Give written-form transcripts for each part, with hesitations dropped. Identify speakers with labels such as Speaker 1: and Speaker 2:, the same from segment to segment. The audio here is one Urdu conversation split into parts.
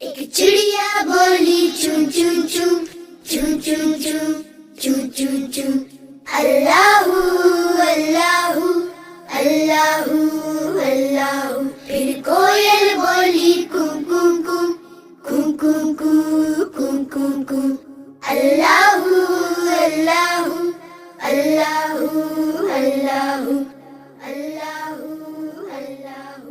Speaker 1: ایک چڑیا بولی چون چون چون چون چون چون چون چون چون اللہ اللہ اللہ اللہ. پھر کوئل بولی کوں کوں کوں کوں کوں کوں کوں کوں کوں اللہ اللہ اللہ اللہ اللہ اللہ.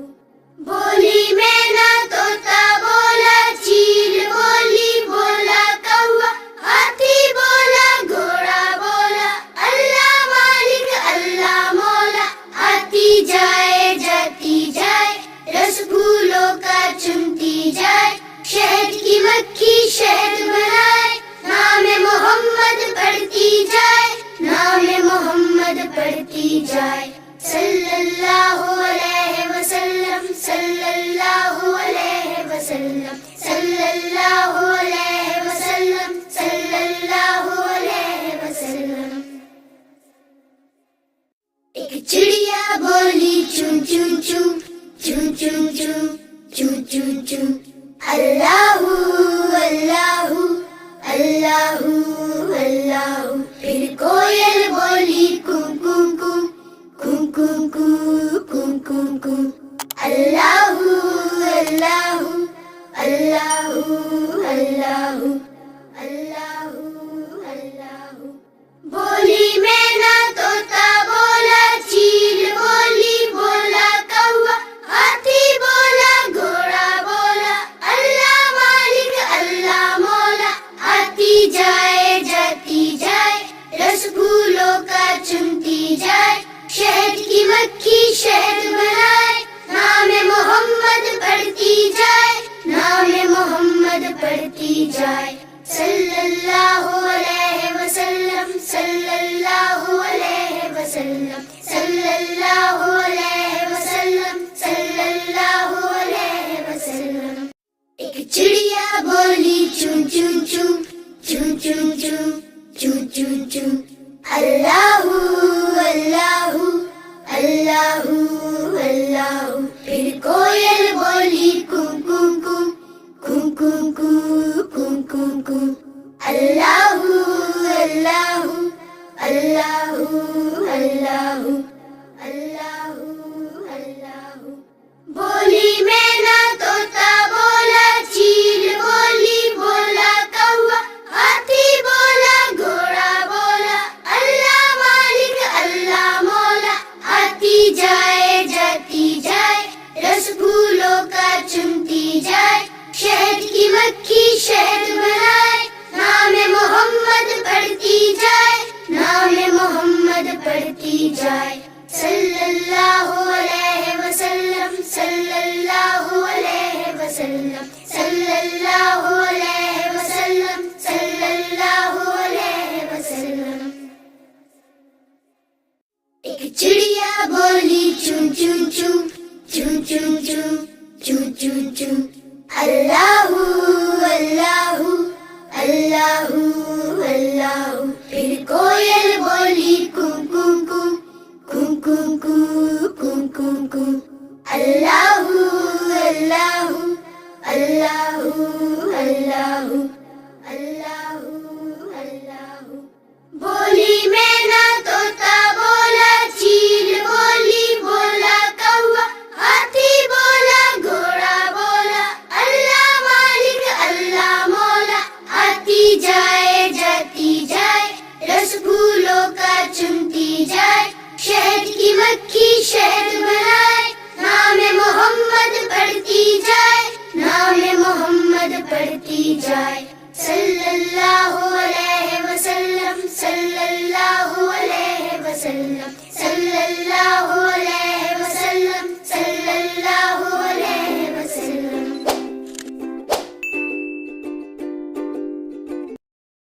Speaker 1: بولی مینا طوطا بولا چیل بولی بولا کوا ہاتھی بولا گھوڑا بولا اللہ مالک اللہ مولا. آتی جائے جاتی جائے رس پھولوں کا چنتی جائے شہد کی مکھی شہد بنائے نام محمد پڑھتی جائے نام محمد پڑھتی جائے. صلی اللہ علیہ وسلم صلی اللہ علیہ وسلم صلی اللہ علیہ وسلم صلی اللہ علیہ وسلم. ایک چڑیا بولی چون چون چون چون چون چون چون چون چون اللہ اللہ اللہ اللہ. پھر کوئل بولی کوں کوں کوں کوں کوں کوں کوں کوں کوں اللہ اللہ اللہ اللہ اللہ اللہ. بولی مینا طوطا بولا چیل بولی بولا کوا ہاتھی بولا گھوڑا بولا اللہ مالک اللہ مولا. آتی جائے جاتی جائے رس پھولوں کا چنتی جائے شہد کی مکھی شہد بنائے نام محمد پڑھتی جائے نام محمد پڑھتی جائے. صلی اللہ علیہ وسلم صلی اللہ علیہ وسلم صلی اللہ علیہ وسلم صلی اللہ علیہ وسلم. ایک چڑیا بولی چون چون چون چون چون چون چون چون چون اللہ اللہ اللہ اللہ. پھر کوئل بولی کوں کوں کوں کوں کوں کوں کوں کوں کوں اللہ اللہ اللہ اللہ اللہ اللہ. بولی مینا طوطا بولا چیل بولی بولا کوا ہاتھی بولا گھوڑا بولا اللہ مالک اللہ مولا. آتی جائے جاتی جائے رس پھولوں کا چنتی جائے شہد کی مکھی شہد بنائے نام محمد پڑھتی جائے نام محمد پڑھتی جائے. صلی اللہ علیہ وسلم صلی اللہ علیہ وسلم صلی اللہ علیہ وسلم صلی اللہ علیہ وسلم. ایک چڑیا بولی چون چون چون چون چون چون چون چون چون اللہ اللہ اللہ اللہ. پھر کوئل بولی کوں کوں کوں کوں کوں کوں کوں کوں کوں اللہ اللہ اللہ اللہ اللہ اللہ. بولی مینا طوطا بولا چیل بولی بولا کوا ہاتھی بولا گھوڑا بولا اللہ مالک اللہ مولا. آتی جائے جاتی جائے رس پھولوں کا چنتی جائے شہد کی مکھی شہد بنائے نام محمد پڑھتی جائے نام محمد پڑھتی جائے. صلی اللہ علیہ وسلم صلی اللہ علیہ وسلم صلی اللہ علیہ